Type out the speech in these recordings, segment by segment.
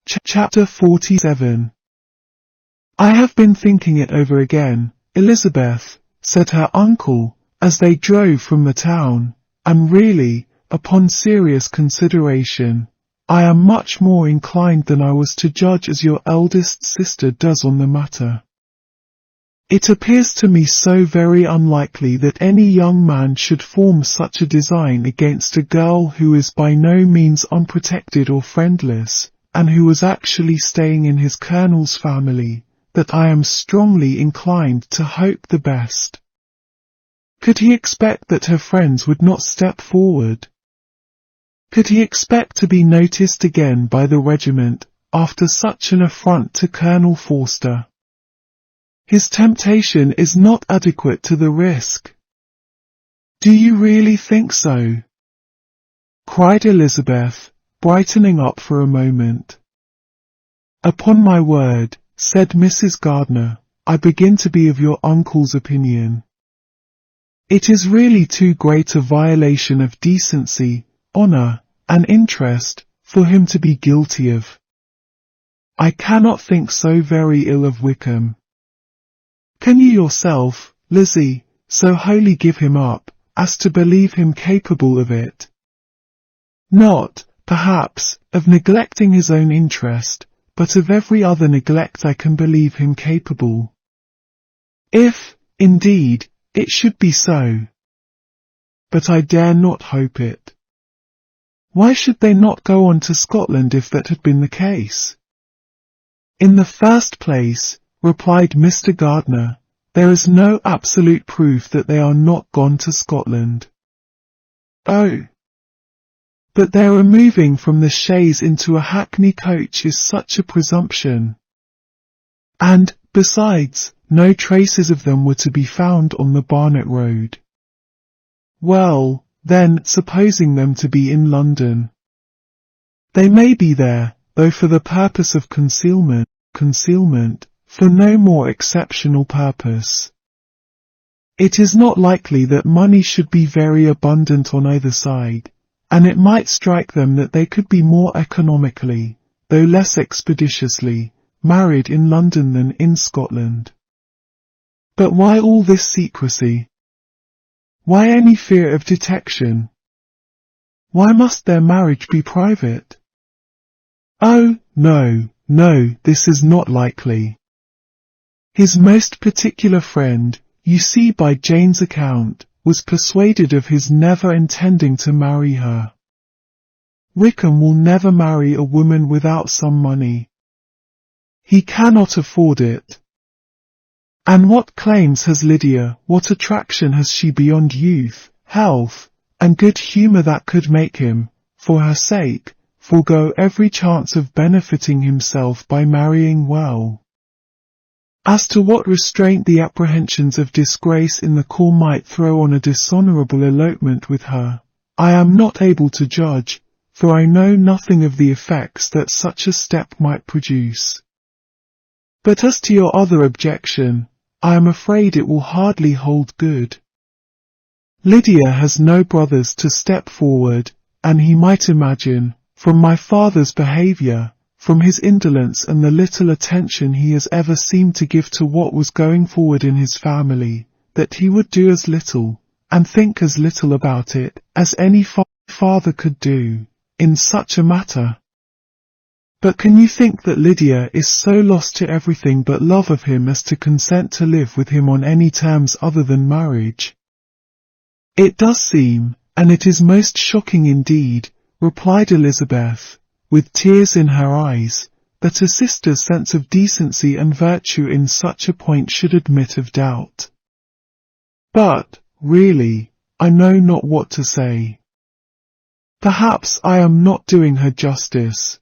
Chapter 47. I have been thinking it over again, Elizabeth, said her uncle, as they drove from the town, and really, upon serious consideration, I am much more inclined than I was to judge as your eldest sister does on the matter. It appears to me so very unlikely that any young man should form such a design against a girl who is by no means unprotected or friendless, and who was actually staying in his colonel's family, that I am strongly inclined to hope the best. Could he expect that her friends would not step forward? Could he expect to be noticed again by the regiment, after such an affront to Colonel Forster? His temptation is not adequate to the risk. Do you really think so? Cried Elizabeth, brightening up for a moment. Upon my word, said Mrs. Gardiner, I begin to be of your uncle's opinion. It is really too great a violation of decency, honour, and interest, for him to be guilty of. I cannot think so very ill of Wickham. Can you yourself, Lizzie, so wholly give him up, as to believe him capable of it? Not, perhaps, of neglecting his own interest, but of every other neglect I can believe him capable. If, indeed, it should be so. But I dare not hope it. Why should they not go on to Scotland if that had been the case? In the first place, replied Mr. Gardiner, there is no absolute proof that they are not gone to Scotland. Oh! But their removing from the chaise into a hackney coach is such a presumption. And, besides, no traces of them were to be found on the Barnet road. Well, then, supposing them to be in London. They may be there, though for the purpose of concealment, for no more exceptional purpose. It is not likely that money should be very abundant on either side, and it might strike them that they could be more economically, though less expeditiously, married in London than in Scotland. But why all this secrecy? Why any fear of detection? Why must their marriage be private? Oh, no, this is not likely. His most particular friend, you see by Jane's account, was persuaded of his never intending to marry her. Wickham will never marry a woman without some money. He cannot afford it. And what claims has Lydia, what attraction has she beyond youth, health, and good humour that could make him, for her sake, forego every chance of benefiting himself by marrying well? As to what restraint the apprehensions of disgrace in the corps might throw on a dishonourable elopement with her, I am not able to judge, for I know nothing of the effects that such a step might produce. But as to your other objection, I am afraid it will hardly hold good. Lydia has no brothers to step forward, and he might imagine, from my father's behaviour, from his indolence and the little attention he has ever seemed to give to what was going forward in his family, that he would do as little, and think as little about it, as any father could do, in such a matter. But can you think that Lydia is so lost to everything but love of him as to consent to live with him on any terms other than marriage? It does seem, and it is most shocking indeed, replied Elizabeth, with tears in her eyes, that a sister's sense of decency and virtue in such a point should admit of doubt. But, really, I know not what to say. Perhaps I am not doing her justice.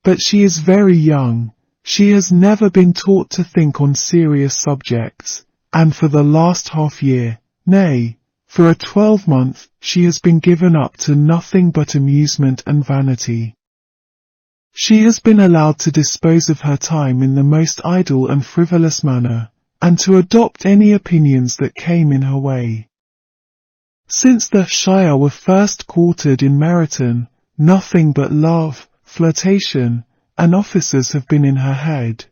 But she is very young, she has never been taught to think on serious subjects, and for the last half-year, nay, for a 12-month, she has been given up to nothing but amusement and vanity. She has been allowed to dispose of her time in the most idle and frivolous manner, and to adopt any opinions that came in her way. Since the Shire were first quartered in Meryton, nothing but love, flirtation, and officers have been in her head.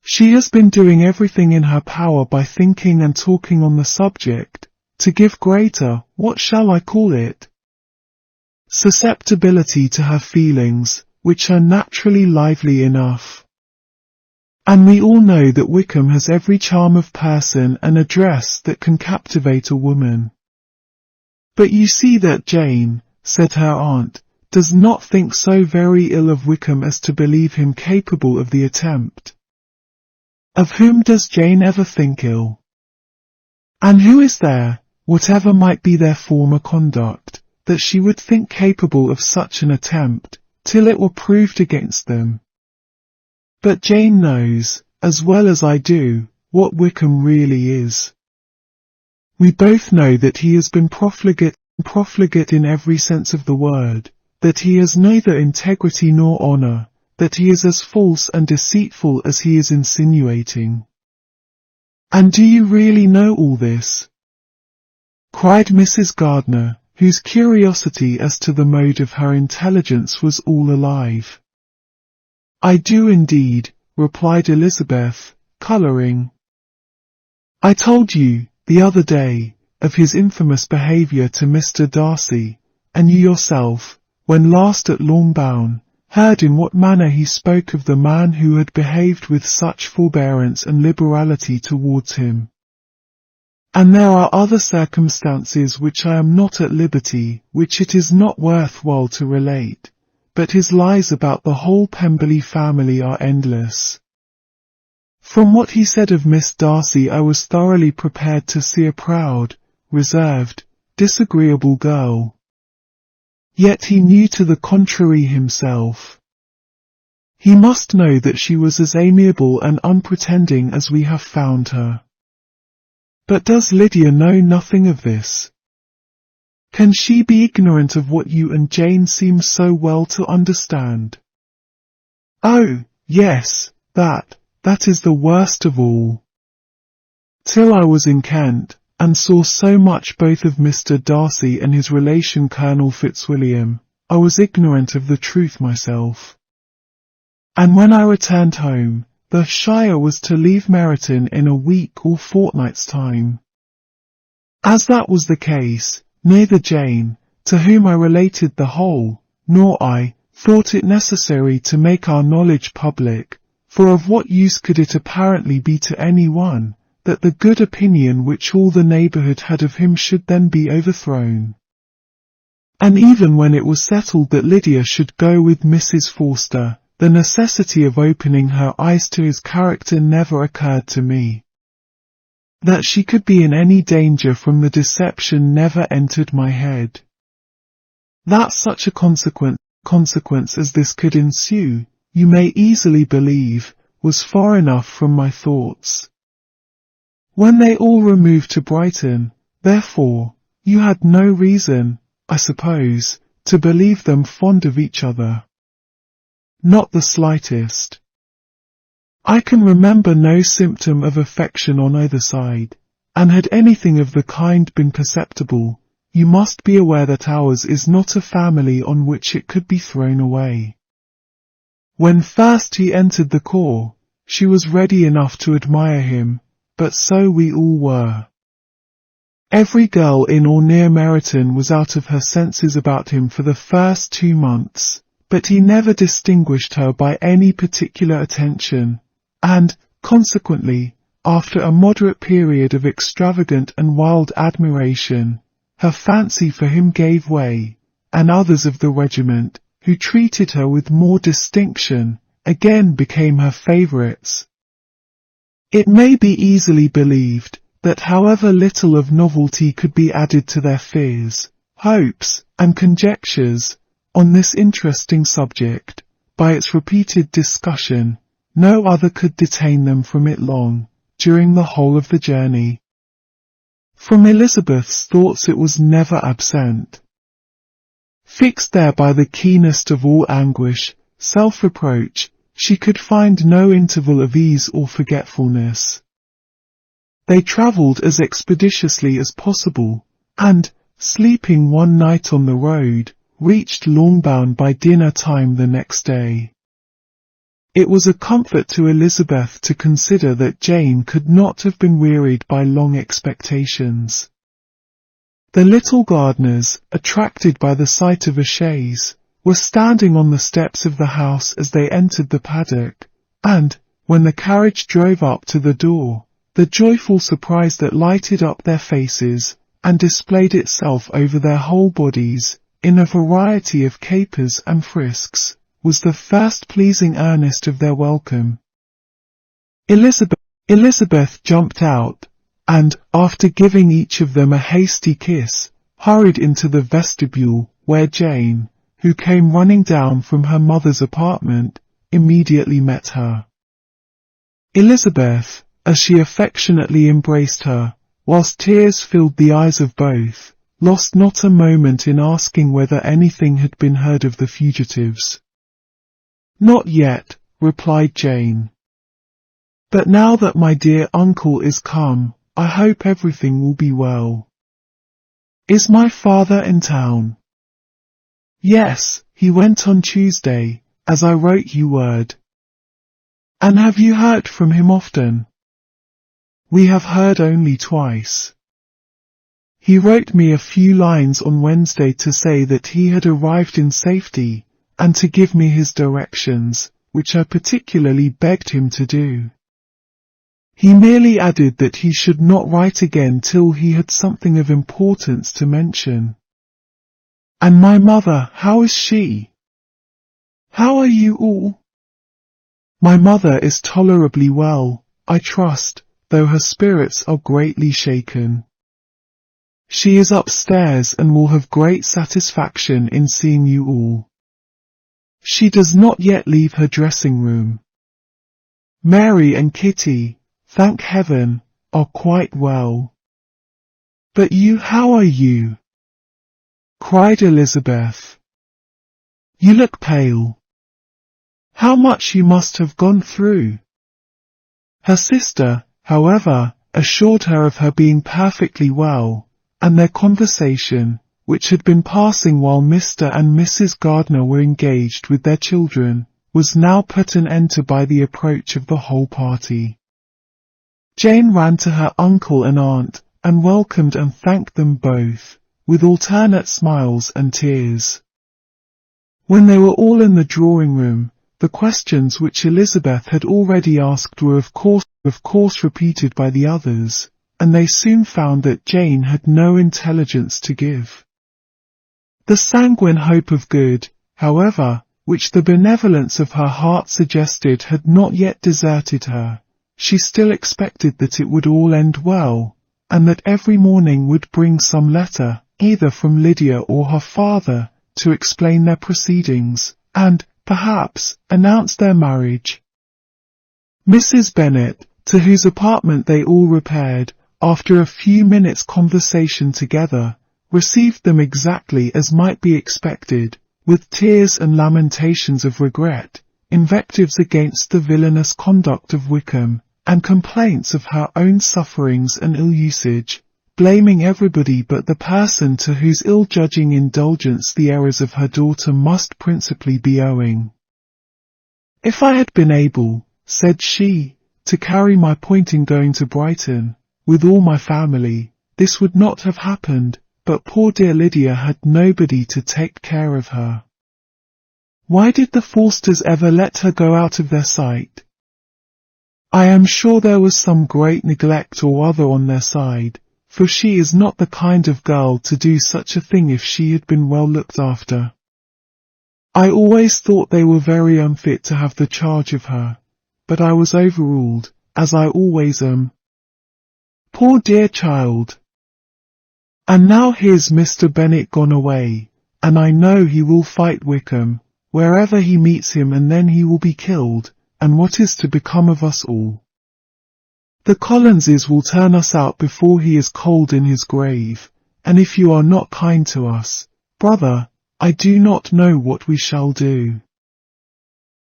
She has been doing everything in her power by thinking and talking on the subject, to give greater, what shall I call it, susceptibility to her feelings, which are naturally lively enough. And we all know that Wickham has every charm of person and address that can captivate a woman. But you see that Jane, said her aunt, does not think so very ill of Wickham as to believe him capable of the attempt. Of whom does Jane ever think ill? And who is there, whatever might be their former conduct, that she would think capable of such an attempt, till it were proved against them? But Jane knows, as well as I do, what Wickham really is. We both know that he has been profligate in every sense of the word, that he has neither integrity nor honour, that he is as false and deceitful as he is insinuating. And do you really know all this? Cried Mrs. Gardiner, whose curiosity as to the mode of her intelligence was all alive. I do indeed, replied Elizabeth, colouring. I told you, the other day, of his infamous behaviour to Mr. Darcy, and you yourself, when last at Longbourn, heard in what manner he spoke of the man who had behaved with such forbearance and liberality towards him. And there are other circumstances which I am not at liberty, which it is not worth while to relate, but his lies about the whole Pemberley family are endless. From what he said of Miss Darcy I was thoroughly prepared to see a proud, reserved, disagreeable girl. Yet he knew to the contrary himself. He must know that she was as amiable and unpretending as we have found her. But does Lydia know nothing of this? Can she be ignorant of what you and Jane seem so well to understand? Oh, yes, that is the worst of all. Till I was in Kent, and saw so much both of Mr. Darcy and his relation Colonel Fitzwilliam, I was ignorant of the truth myself. And when I returned home, the Shire was to leave Meryton in a week or fortnight's time. As that was the case, neither Jane, to whom I related the whole, nor I, thought it necessary to make our knowledge public, for of what use could it apparently be to any one, that the good opinion which all the neighbourhood had of him should then be overthrown? And even when it was settled that Lydia should go with Mrs. Forster, the necessity of opening her eyes to his character never occurred to me. That she could be in any danger from the deception never entered my head. That such a consequence as this could ensue, you may easily believe, was far enough from my thoughts. When they all removed to Brighton, therefore, you had no reason, I suppose, to believe them fond of each other. Not the slightest. I can remember no symptom of affection on either side, and had anything of the kind been perceptible, you must be aware that ours is not a family on which it could be thrown away. When first he entered the corps, she was ready enough to admire him, but so we all were. Every girl in or near Meryton was out of her senses about him for the first 2 months, but he never distinguished her by any particular attention, and, consequently, after a moderate period of extravagant and wild admiration, her fancy for him gave way, and others of the regiment, who treated her with more distinction, again became her favourites. It may be easily believed that however little of novelty could be added to their fears, hopes, and conjectures, on this interesting subject, by its repeated discussion, no other could detain them from it long, during the whole of the journey. From Elizabeth's thoughts it was never absent. Fixed there by the keenest of all anguish, self-reproach, she could find no interval of ease or forgetfulness. They travelled as expeditiously as possible, and, sleeping one night on the road, reached Longbourn by dinner time the next day. It was a comfort to Elizabeth to consider that Jane could not have been wearied by long expectations. The little gardeners, attracted by the sight of a chaise, were standing on the steps of the house as they entered the paddock, and, when the carriage drove up to the door, the joyful surprise that lighted up their faces, and displayed itself over their whole bodies, in a variety of capers and frisks, was the first pleasing earnest of their welcome. Elizabeth jumped out, and, after giving each of them a hasty kiss, hurried into the vestibule, where Jane, who came running down from her mother's apartment, immediately met her. Elizabeth, as she affectionately embraced her, whilst tears filled the eyes of both, lost not a moment in asking whether anything had been heard of the fugitives. "Not yet," replied Jane. "But now that my dear uncle is come, I hope everything will be well. Is my father in town?" "Yes, he went on Tuesday, as I wrote you word." "And have you heard from him often?" "We have heard only twice. He wrote me a few lines on Wednesday to say that he had arrived in safety, and to give me his directions, which I particularly begged him to do. He merely added that he should not write again till he had something of importance to mention." "And my mother, how is she? How are you all?" "My mother is tolerably well, I trust, though her spirits are greatly shaken. She is upstairs and will have great satisfaction in seeing you all. She does not yet leave her dressing room. Mary and Kitty, thank heaven, are quite well. But you, how are you?" cried Elizabeth. "You look pale. How much you must have gone through." Her sister, however, assured her of her being perfectly well, and their conversation, which had been passing while Mr. and Mrs. Gardiner were engaged with their children, was now put an end to by the approach of the whole party. Jane ran to her uncle and aunt, and welcomed and thanked them both, with alternate smiles and tears. When they were all in the drawing-room, the questions which Elizabeth had already asked were of course repeated by the others, and they soon found that Jane had no intelligence to give. The sanguine hope of good, however, which the benevolence of her heart suggested had not yet deserted her. She still expected that it would all end well, and that every morning would bring some letter, either from Lydia or her father, to explain their proceedings, and, perhaps, announce their marriage. Mrs. Bennet, to whose apartment they all repaired, after a few minutes' conversation together, received them exactly as might be expected, with tears and lamentations of regret, invectives against the villainous conduct of Wickham, and complaints of her own sufferings and ill-usage, blaming everybody but the person to whose ill-judging indulgence the errors of her daughter must principally be owing. "If I had been able," said she, "to carry my point in going to Brighton, with all my family, this would not have happened, but poor dear Lydia had nobody to take care of her. Why did the Forsters ever let her go out of their sight? I am sure there was some great neglect or other on their side, for she is not the kind of girl to do such a thing if she had been well looked after. I always thought they were very unfit to have the charge of her, but I was overruled, as I always am. Poor dear child! And now here's Mr. Bennet gone away, and I know he will fight Wickham, wherever he meets him, and then he will be killed, and what is to become of us all? The Collinses will turn us out before he is cold in his grave, and if you are not kind to us, brother, I do not know what we shall do."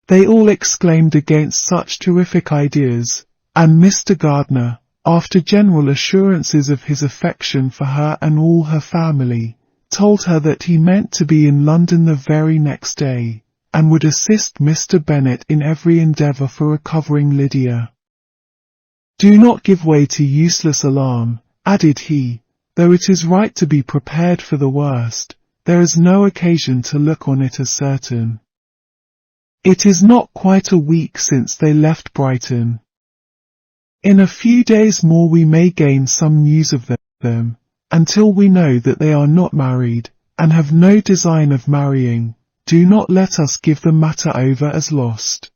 They all exclaimed against such terrific ideas, and Mr. Gardiner, after general assurances of his affection for her and all her family, told her that he meant to be in London the very next day, and would assist Mr. Bennet in every endeavour for recovering Lydia. "Do not give way to useless alarm," added he, "though it is right to be prepared for the worst. There is no occasion to look on it as certain. It is not quite a week since they left Brighton. In a few days more we may gain some news of them. Until we know that they are not married, and have no design of marrying, do not let us give the matter over as lost.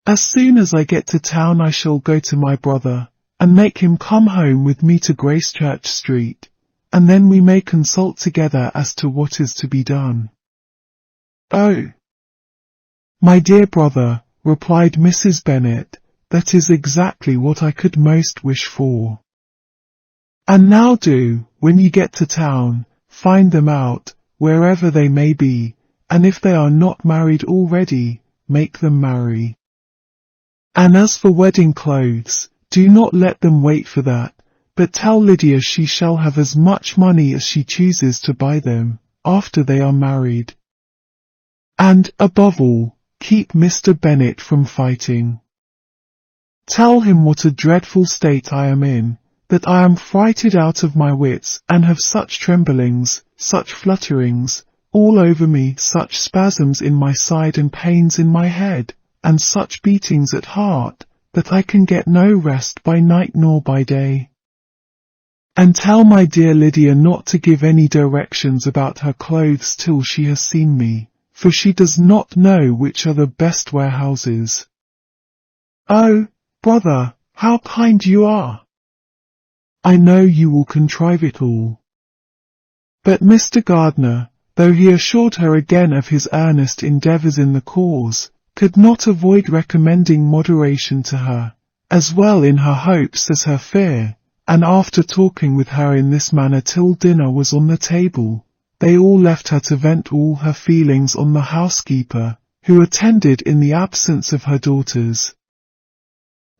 As soon as I get to town I shall go to my brother, and make him come home with me to Gracechurch Street, and then we may consult together as to what is to be done." "Oh, my dear brother," replied Mrs. Bennet, "that is exactly what I could most wish for. And now do, when you get to town, find them out, wherever they may be, and if they are not married already, make them marry. And as for wedding clothes, do not let them wait for that, but tell Lydia she shall have as much money as she chooses to buy them, after they are married. And, above all, keep Mr. Bennet from fighting. Tell him what a dreadful state I am in, that I am frighted out of my wits, and have such tremblings, such flutterings, all over me, such spasms in my side and pains in my head, and such beatings at heart, that I can get no rest by night nor by day. And tell my dear Lydia not to give any directions about her clothes till she has seen me, for she does not know which are the best warehouses." "Oh, brother, how kind you are! I know you will contrive it all." But Mr. Gardiner, though he assured her again of his earnest endeavours in the cause, could not avoid recommending moderation to her, as well in her hopes as her fear, and after talking with her in this manner till dinner was on the table, they all left her to vent all her feelings on the housekeeper, who attended in the absence of her daughters.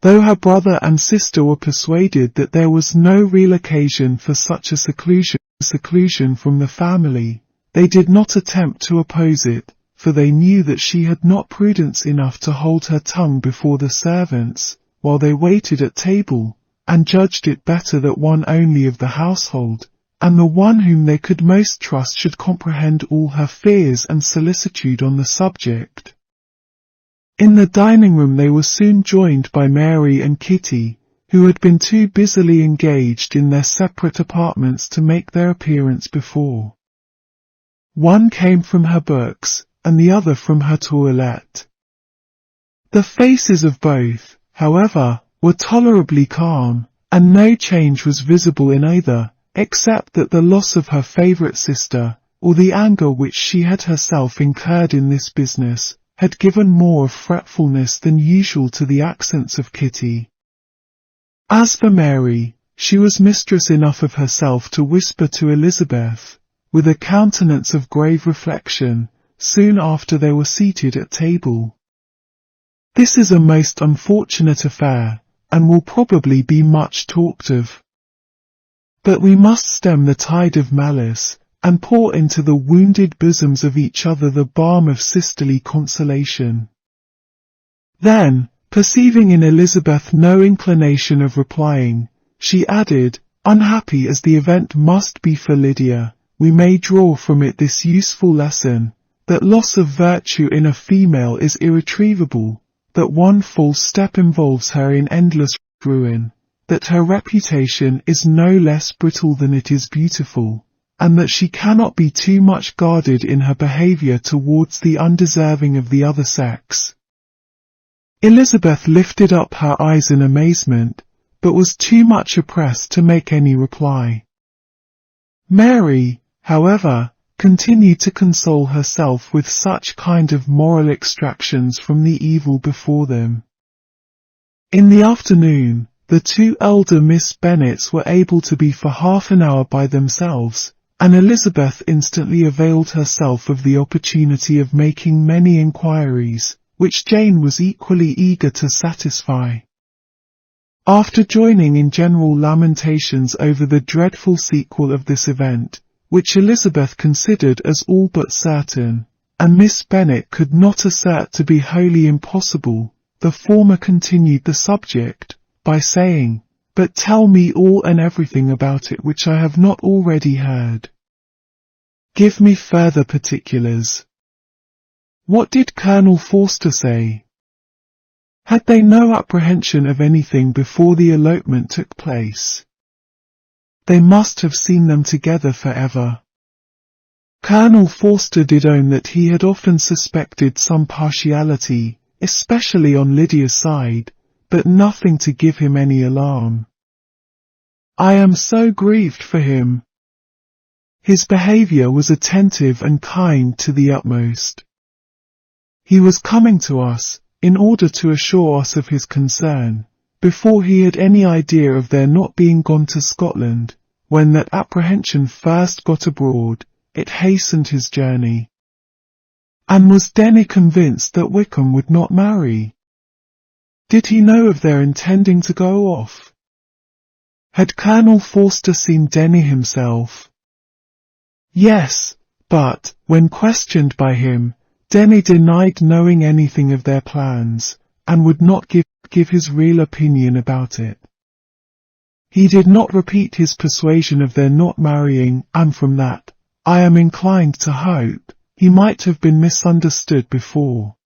Though her brother and sister were persuaded that there was no real occasion for such a seclusion from the family, they did not attempt to oppose it, for they knew that she had not prudence enough to hold her tongue before the servants, while they waited at table, and judged it better that one only of the household, and the one whom they could most trust, should comprehend all her fears and solicitude on the subject. In the dining room they were soon joined by Mary and Kitty, who had been too busily engaged in their separate apartments to make their appearance before. One came from her books, and the other from her toilette. The faces of both, however, were tolerably calm, and no change was visible in either, except that the loss of her favourite sister, or the anger which she had herself incurred in this business, had given more of fretfulness than usual to the accents of Kitty. As for Mary, she was mistress enough of herself to whisper to Elizabeth, with a countenance of grave reflection, soon after they were seated at table, "This is a most unfortunate affair, and will probably be much talked of. But we must stem the tide of malice, and pour into the wounded bosoms of each other the balm of sisterly consolation." Then, perceiving in Elizabeth no inclination of replying, she added, "Unhappy as the event must be for Lydia, we may draw from it this useful lesson, that loss of virtue in a female is irretrievable, that one false step involves her in endless ruin, that her reputation is no less brittle than it is beautiful, and that she cannot be too much guarded in her behaviour towards the undeserving of the other sex." Elizabeth lifted up her eyes in amazement, but was too much oppressed to make any reply. Mary, however, continued to console herself with such kind of moral extractions from the evil before them. In the afternoon, the two elder Miss Bennets were able to be for half an hour by themselves, and Elizabeth instantly availed herself of the opportunity of making many inquiries, which Jane was equally eager to satisfy. After joining in general lamentations over the dreadful sequel of this event, which Elizabeth considered as all but certain, and Miss Bennet could not assert to be wholly impossible, the former continued the subject, by saying, "But tell me all and everything about it which I have not already heard. Give me further particulars. What did Colonel Forster say? Had they no apprehension of anything before the elopement took place? They must have seen them together forever." Colonel Forster did own that he had often suspected some partiality, especially on Lydia's side, but nothing to give him any alarm. "I am so grieved for him. His behaviour was attentive and kind to the utmost. He was coming to us, in order to assure us of his concern, before he had any idea of their not being gone to Scotland. When that apprehension first got abroad, it hastened his journey." "And was Denny convinced that Wickham would not marry? Did he know of their intending to go off? Had Colonel Forster seen Denny himself?" "Yes, but, when questioned by him, Denny denied knowing anything of their plans, and would not give his real opinion about it. He did not repeat his persuasion of their not marrying, and from that, I am inclined to hope, he might have been misunderstood before.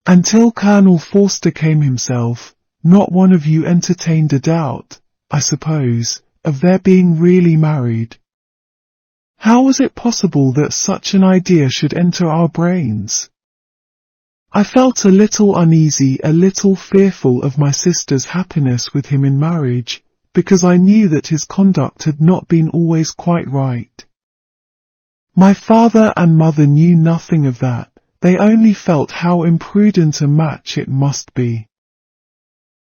Until Colonel Forster came himself, not one of you entertained a doubt, I suppose, of their being really married. How was it possible that such an idea should enter our brains? I felt a little uneasy, a little fearful of my sister's happiness with him in marriage, because I knew that his conduct had not been always quite right. My father and mother knew nothing of that, they only felt how imprudent a match it must be."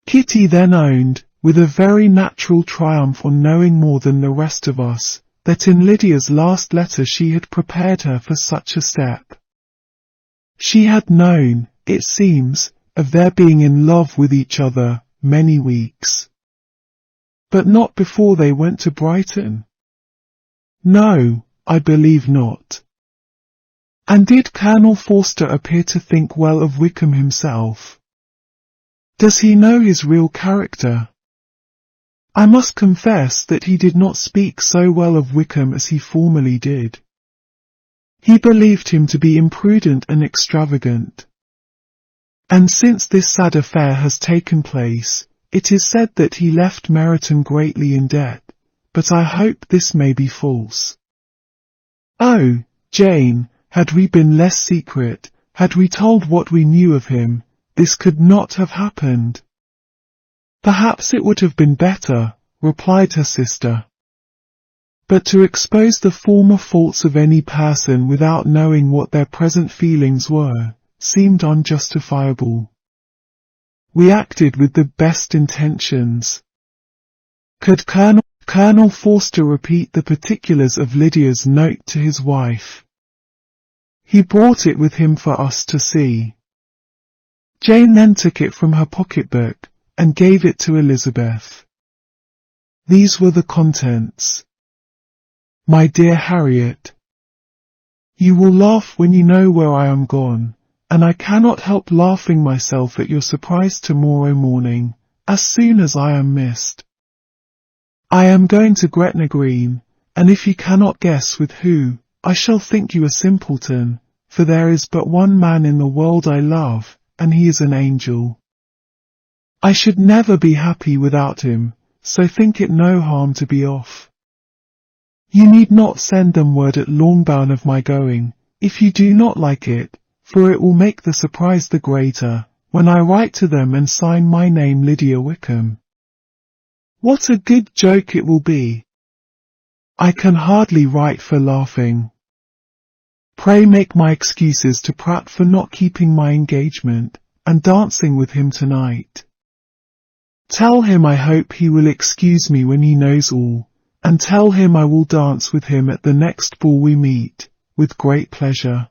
Kitty then owned, with a very natural triumph on knowing more than the rest of us, that in Lydia's last letter she had prepared her for such a step. She had known, it seems, of their being in love with each other many weeks. But not before they went to Brighton? No, I believe not. And did Colonel Forster appear to think well of Wickham himself? Does he know his real character? I must confess that he did not speak so well of Wickham as he formerly did. He believed him to be imprudent and extravagant. And since this sad affair has taken place, it is said that he left Meryton greatly in debt, but I hope this may be false. Oh, Jane, had we been less secret, had we told what we knew of him, this could not have happened. Perhaps it would have been better, replied her sister. But to expose the former faults of any person without knowing what their present feelings were, seemed unjustifiable. We acted with the best intentions. Could Colonel Forster repeat the particulars of Lydia's note to his wife? He brought it with him for us to see. Jane then took it from her pocket-book, and gave it to Elizabeth. These were the contents. My dear Harriet, you will laugh when you know where I am gone, and I cannot help laughing myself at your surprise tomorrow morning, as soon as I am missed. I am going to Gretna Green, and if you cannot guess with who, I shall think you a simpleton, for there is but one man in the world I love, and he is an angel. I should never be happy without him, so think it no harm to be off. You need not send them word at Longbourn of my going, if you do not like it, for it will make the surprise the greater, when I write to them and sign my name Lydia Wickham. What a good joke it will be! I can hardly write for laughing. Pray make my excuses to Pratt for not keeping my engagement, and dancing with him tonight. Tell him I hope he will excuse me when he knows all, and tell him I will dance with him at the next ball we meet, with great pleasure.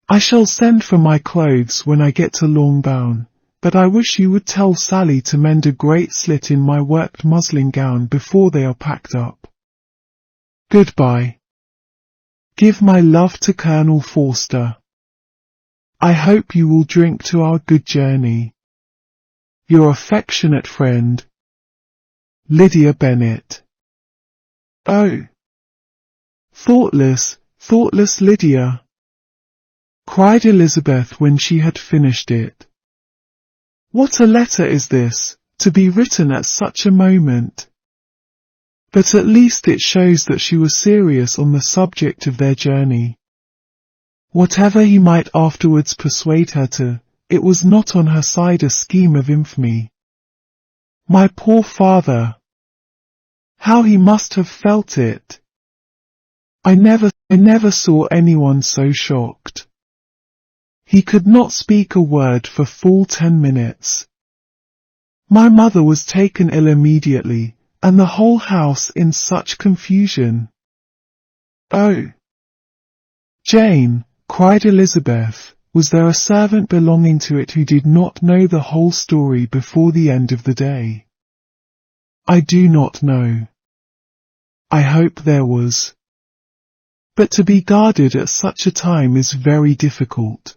I shall send for my clothes when I get to Longbourn, but I wish you would tell Sally to mend a great slit in my worked muslin gown before they are packed up. Goodbye. Give my love to Colonel Forster. I hope you will drink to our good journey. Your affectionate friend, Lydia Bennet. Oh! Thoughtless, thoughtless Lydia! Cried Elizabeth when she had finished it. What a letter is this, to be written at such a moment! But at least it shows that she was serious on the subject of their journey. Whatever he might afterwards persuade her to, it was not on her side a scheme of infamy. My poor father! How he must have felt it! I never saw anyone so shocked. He could not speak a word for full 10 minutes. My mother was taken ill immediately, and the whole house in such confusion. Oh! Jane, cried Elizabeth, was there a servant belonging to it who did not know the whole story before the end of the day? I do not know. I hope there was. But to be guarded at such a time is very difficult.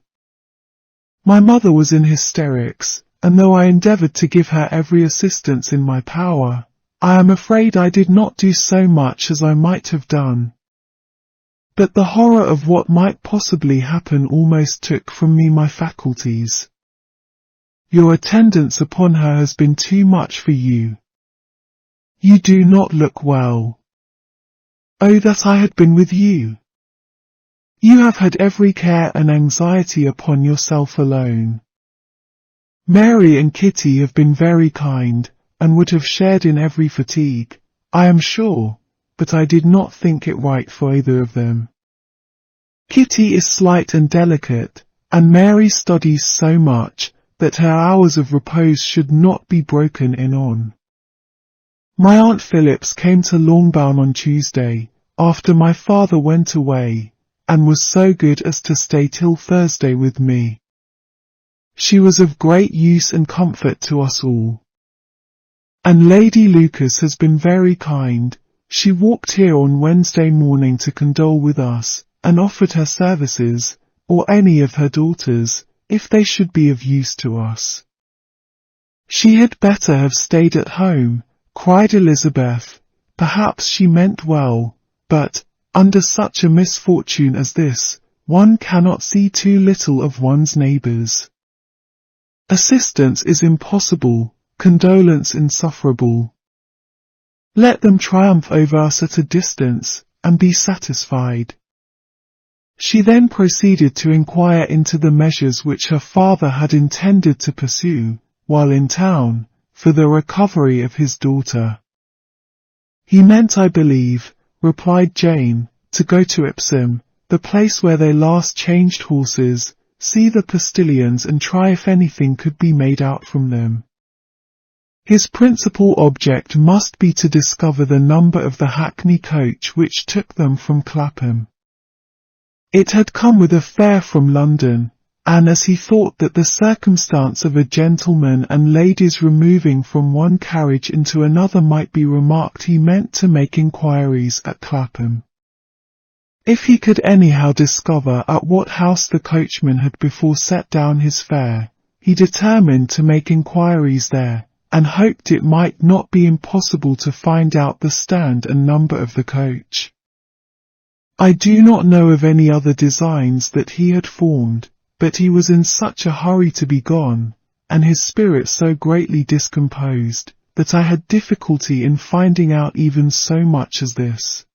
My mother was in hysterics, and though I endeavoured to give her every assistance in my power, I am afraid I did not do so much as I might have done. But the horror of what might possibly happen almost took from me my faculties. Your attendance upon her has been too much for you. You do not look well. Oh, that I had been with you! You have had every care and anxiety upon yourself alone. Mary and Kitty have been very kind, and would have shared in every fatigue, I am sure, but I did not think it right for either of them. Kitty is slight and delicate, and Mary studies so much, that her hours of repose should not be broken in on. My Aunt Phillips came to Longbourn on Tuesday, after my father went away, and was so good as to stay till Thursday with me. She was of great use and comfort to us all. And Lady Lucas has been very kind. She walked here on Wednesday morning to condole with us, and offered her services, or any of her daughters, if they should be of use to us. She had better have stayed at home, cried Elizabeth. Perhaps she meant well, but, under such a misfortune as this, one cannot see too little of one's neighbours. Assistance is impossible, condolence insufferable. Let them triumph over us at a distance, and be satisfied. She then proceeded to inquire into the measures which her father had intended to pursue, while in town, for the recovery of his daughter. He meant, I believe, replied Jane, to go to Epsom, the place where they last changed horses, see the postilions and try if anything could be made out from them. His principal object must be to discover the number of the hackney coach which took them from Clapham. It had come with a fare from London, and as he thought that the circumstance of a gentleman and ladies removing from one carriage into another might be remarked, he meant to make inquiries at Clapham. If he could anyhow discover at what house the coachman had before set down his fare, he determined to make inquiries there, and hoped it might not be impossible to find out the stand and number of the coach. I do not know of any other designs that he had formed, but he was in such a hurry to be gone, and his spirits so greatly discomposed, that I had difficulty in finding out even so much as this.